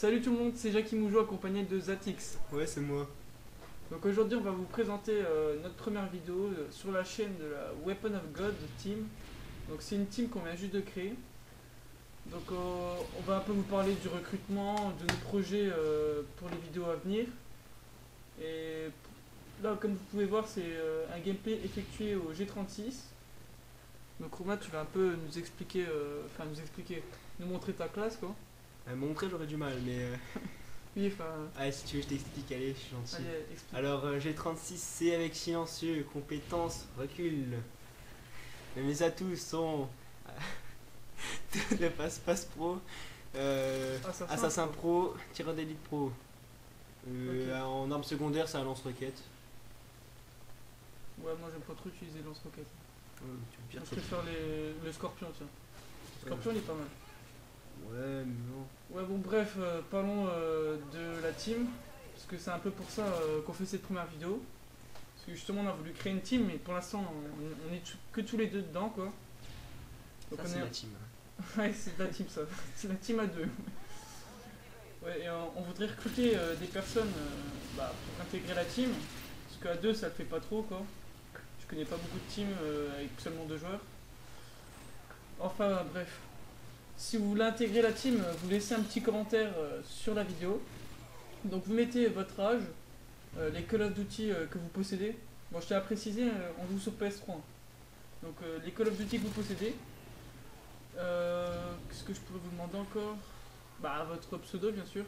Salut tout le monde, c'est Jackie Moujo accompagné de Zatix. Ouais, c'est moi. Donc aujourd'hui on va vous présenter notre première vidéo sur la chaîne de la Weapon of God team. Donc c'est une team qu'on vient juste de créer. Donc on va un peu vous parler du recrutement, de nos projets pour les vidéos à venir. Et là comme vous pouvez voir c'est un gameplay effectué au G36. Donc Romain tu vas un peu nous expliquer, nous montrer ta classe quoi. Montrer, j'aurais du mal, mais. Oui, enfin. Allez, si tu veux, je t'explique, allez, je suis gentil. Allez, explique. Alors, G36, c'est avec silencieux, compétences, recul. Mais mes atouts sont. Le passe pro, assassin pro, tireur d'élite pro. Ok. En arme secondaire, c'est un lance-roquette. Ouais, moi j'aime pas trop utiliser le lance-roquette. Tu veux Moi, je préfère le scorpion, tiens. Le scorpion il est pas mal. Ouais, mais non. Ouais, bon, bref, parlons de la team. Parce que c'est un peu pour ça qu'on fait cette première vidéo. Parce que justement, on a voulu créer une team, mais pour l'instant, on est que tous les deux dedans, quoi. Donc Ça, on c'est est... ma team. Ouais, c'est la team, ça. C'est la team à deux. Ouais, et on voudrait recruter des personnes pour intégrer la team. Parce qu'à deux, ça le fait pas trop, quoi. Je connais pas beaucoup de teams avec seulement 2 joueurs. Enfin, bref. Si vous voulez intégrer la team, vous laissez un petit commentaire sur la vidéo. Donc vous mettez votre âge, les Call of Duty que vous possédez. Bon, je tiens à préciser, on joue sur PS3. Donc les Call of Duty que vous possédez. Qu'est-ce que je pourrais vous demander encore? Bah votre pseudo bien sûr.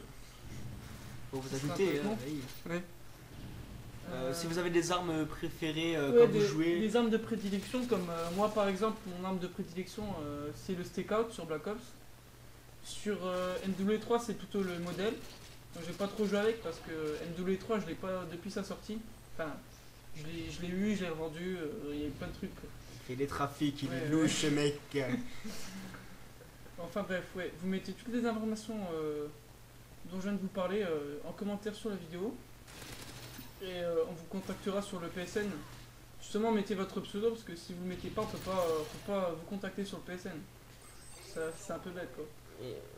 Faut vous Ça sera ajouter, un peu long. oui. Ouais. Si vous avez des armes préférées Ouais, quand vous jouez. des armes de prédilection comme moi par exemple, mon arme de prédilection c'est le Stakeout sur Black Ops. Sur NW3 c'est plutôt le modèle. Donc j'ai pas trop joué avec parce que NW3 je l'ai pas depuis sa sortie. Enfin, je l'ai eu, je l'ai revendu, il y a eu plein de trucs. Quoi. Il fait des trafics, il Ouais, est louche, ce mec. Enfin bref, ouais, vous mettez toutes les informations dont je viens de vous parler en commentaire sur la vidéo. Et on vous contactera sur le PSN. Justement, mettez votre pseudo parce que si vous le mettez pas, on peut pas vous contacter sur le PSN. C'est un peu bête quoi.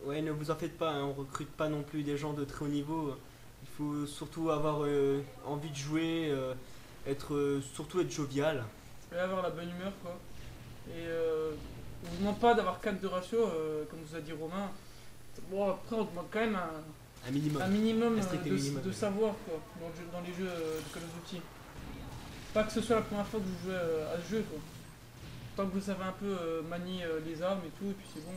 Ouais, ne vous en faites pas, hein, on recrute pas non plus des gens de très haut niveau. Il faut surtout avoir envie de jouer, surtout être jovial. Et avoir la bonne humeur quoi. Et on vous demande pas d'avoir 4 de ratio, comme vous a dit Romain. Bon, après, on demande quand même Un minimum. un minimum, Un strict minimum. de savoir quoi, dans les jeux de Call of Duty. Pas que ce soit la première fois que vous jouez à ce jeu quoi. Tant que vous savez un peu manier les armes et tout, et puis c'est bon.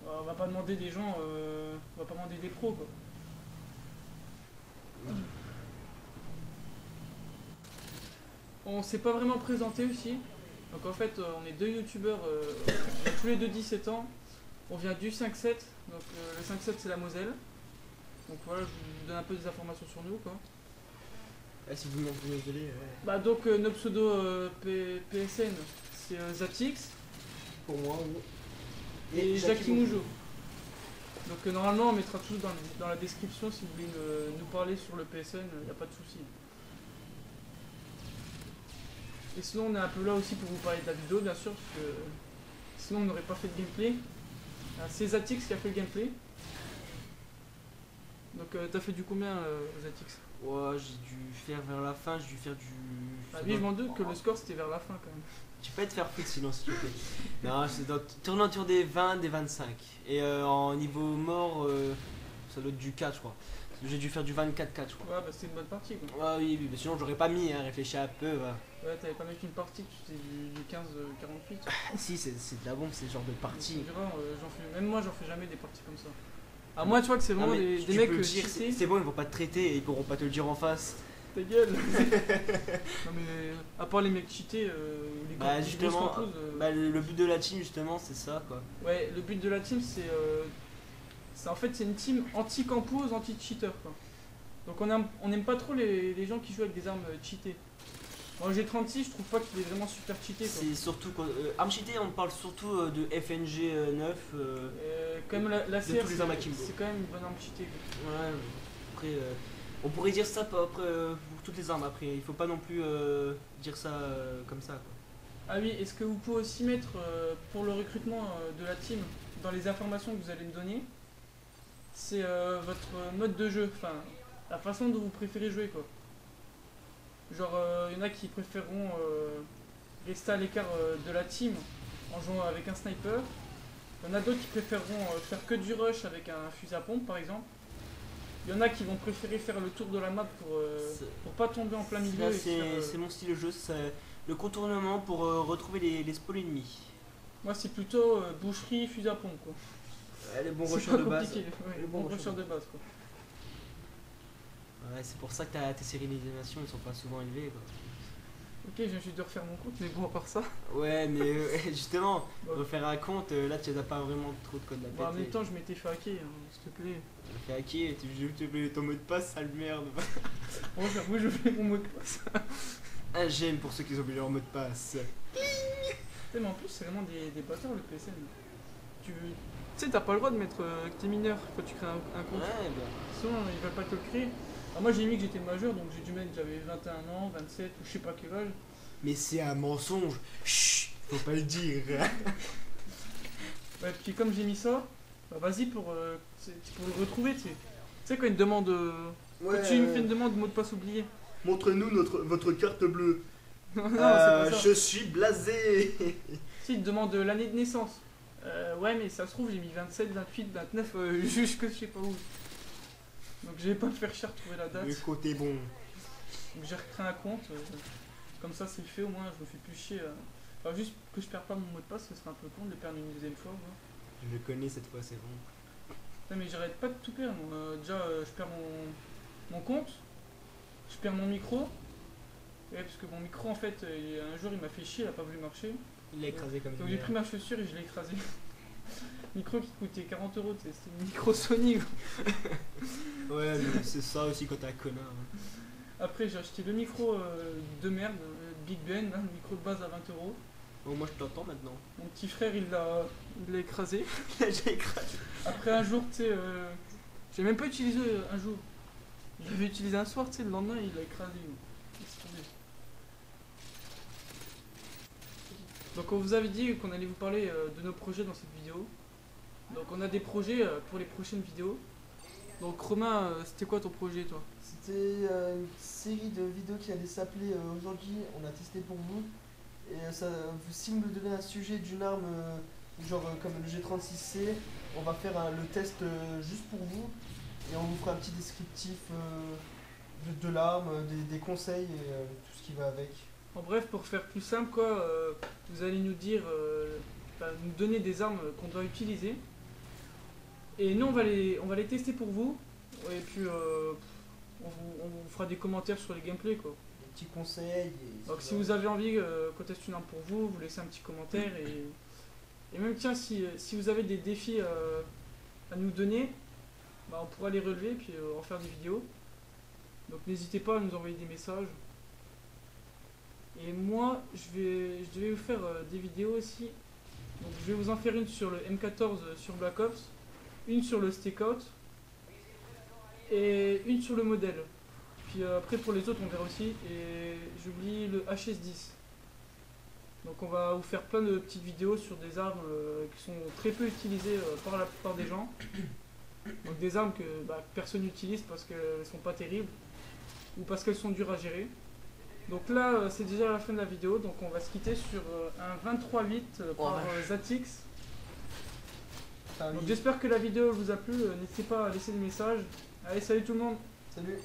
On va pas demander des gens, on va pas demander des pros quoi. On s'est pas vraiment présenté aussi. Donc en fait, on est 2 youtubeurs, on a tous les deux 17 ans. On vient du 5-7, donc le 5-7 c'est la Moselle. Donc voilà, je vous donne un peu des informations sur nous quoi. Ah, si vous m'en voulez, ouais. Bah donc nos pseudos PSN c'est Zatix Pour moi, oui. et Jackie Moujo. Donc normalement on mettra tout dans la description si vous voulez nous parler sur le PSN, il n'y a pas de souci. Et sinon on est un peu là aussi pour vous parler de la vidéo bien sûr, parce que sinon on n'aurait pas fait de gameplay. C'est Zatix qui a fait le gameplay. Donc t'as fait du combien Zatix? Ouais, j'ai dû faire vers la fin, j'ai dû faire du. Ah oui je m'en doute que le score c'était vers la fin quand même. Tu peux pas te faire foutre sinon s'il te plaît. Non, c'est tournant autour des 20, des 25. Et en niveau mort, ça doit être du 4 je crois. J'ai dû faire du 24-4 je crois. Ouais bah c'était une bonne partie quoi. Ouais, oui, mais sinon j'aurais pas mis, hein, réfléchis un peu. Va. Ouais t'avais pas mis qu'une partie, tu faisais du 15-48. Si, c'est de la bombe, c'est ce genre de partie. Même moi j'en fais jamais des parties comme ça. Ah moi tu vois que c'est vraiment des mecs cheatés. C'est bon, ils vont pas te traiter et ils pourront pas te le dire en face. Ta gueule. Non mais à part les mecs cheatés, les Bah les justement, grosses compos, le but de la team justement c'est ça quoi. ouais le but de la team en fait c'est une team anti-campos, anti-cheater quoi. Donc on aime pas trop les gens qui jouent avec des armes cheatées. Moi j'ai 36, je trouve pas qu'il est vraiment super cheaté quoi. C'est surtout arme cheatée, on parle surtout de FNG 9. Quand même la CR tous les armes akimbo. c'est quand même une bonne arme cheatée quoi. Ouais, après on pourrait dire ça après pour toutes les armes après, il faut pas non plus dire ça comme ça quoi. Ah oui, est-ce que vous pouvez aussi mettre pour le recrutement de la team dans les informations que vous allez me donner, c'est votre mode de jeu, enfin la façon dont vous préférez jouer quoi. Genre il y en a qui préféreront rester à l'écart de la team en jouant avec un sniper. Il y en a d'autres qui préféreront faire que du rush avec un fusil à pompe par exemple. Il y en a qui vont préférer faire le tour de la map pour pas tomber en plein milieu. C'est mon style de jeu, c'est le contournement pour retrouver les spawns ennemis. Moi c'est plutôt boucherie, fusil à pompe quoi. Ouais, les bons rushers de base. Ouais, les bons rushers de base quoi. Ouais, c'est pour ça que tes séries d'animation ils sont pas souvent élevées quoi. Ok, je viens juste de refaire mon compte, mais bon, à part ça. Ouais, mais justement, refaire un compte, là tu n'as pas vraiment trop de code à en même temps, je m'étais fait hacker, hein, s'il te plaît. Tu m'as fait hacker, tu veux ton mot de passe, sale merde. Bon, j'avoue, je fais mon mot de passe. Un j'aime pour ceux qui ont oublié leur mot de passe. Mais en plus, c'est vraiment des bâtards le PSN. Tu sais, t'as pas le droit de mettre que t'es mineur quand tu crées un compte. Ouais, bah. Sinon, ils veulent pas te le créer. Alors moi j'ai mis que j'étais majeur, donc j'ai dû mettre que j'avais 21 ans, 27 ou je sais pas quel âge. Mais c'est un mensonge. Chut, faut pas le dire. Ouais, puis comme j'ai mis ça, bah vas-y pour le retrouver, tu sais. Tu sais quand il te demande... Ouais, tu me fais une demande de mot de passe oublié. Montre-nous votre carte bleue. Non, c'est pas ça. Je suis blasé. Si, il te demande l'année de naissance. Ouais, mais ça se trouve, j'ai mis 27, 28, 29, juge que je sais pas où. Donc je vais pas me faire cher trouver la date. Le côté bon. Donc j'ai recréé un compte. Comme ça, c'est fait, au moins, je me fais plus chier. Enfin, juste que je perds pas mon mot de passe, ce serait un peu con de le perdre une deuxième fois. Ouais. Je le connais cette fois, c'est bon. Non, mais j'arrête pas de tout perdre. Déjà, je perds mon compte. Je perds mon micro. Ouais, parce que mon micro, en fait, un jour, il m'a fait chier, il a pas voulu marcher. Il l'a écrasé comme ça. Donc j'ai pris ma chaussure et je l'ai écrasé. Micro qui coûtait 40 €, c'était une micro Sony. Ouais, mais c'est ça aussi quand t'es un connard. Hein. Après, j'ai acheté le micro de merde, Big Ben, hein, le micro de base à 20 €. Bon, moi je t'entends maintenant. Mon petit frère, il l'a écrasé. J'ai écrasé. Après, un jour, tu sais, j'ai même pas utilisé un jour. Je l'avais utilisé un soir, tu sais, le lendemain, il l'a écrasé. Donc, on vous avait dit qu'on allait vous parler de nos projets dans cette vidéo. Donc, on a des projets pour les prochaines vidéos. Donc, Romain, c'était quoi ton projet, toi? C'était une série de vidéos qui allait s'appeler Aujourd'hui, on a testé pour vous. Et si vous me donnez un sujet d'une arme, genre comme le G36C, on va faire le test juste pour vous. Et on vous fera un petit descriptif de l'arme, des conseils et tout ce qui va avec. En bref, pour faire plus simple, quoi, vous allez nous dire, nous donner des armes qu'on doit utiliser. Et nous, on va les tester pour vous. Et puis, on vous fera des commentaires sur les gameplays, quoi. Des petits conseils. Donc, si vous avez envie qu'on teste une arme pour vous, vous laissez un petit commentaire. Et même, tiens, si vous avez des défis à nous donner, on pourra les relever et puis en faire des vidéos. Donc, n'hésitez pas à nous envoyer des messages. Et moi, je vais vous faire des vidéos aussi. Donc, je vais vous en faire une sur le M14 sur Black Ops, une sur le Stakeout et une sur le modèle. Puis après pour les autres on verra aussi. Et j'oublie le HS10. Donc on va vous faire plein de petites vidéos sur des armes qui sont très peu utilisées par la plupart des gens. Donc des armes que personne n'utilise parce qu'elles sont pas terribles ou parce qu'elles sont dures à gérer. Donc là c'est déjà la fin de la vidéo, donc on va se quitter sur un 23-8 par Zatix. Donc j'espère que la vidéo vous a plu, n'hésitez pas à laisser des messages. Allez, salut tout le monde. Salut.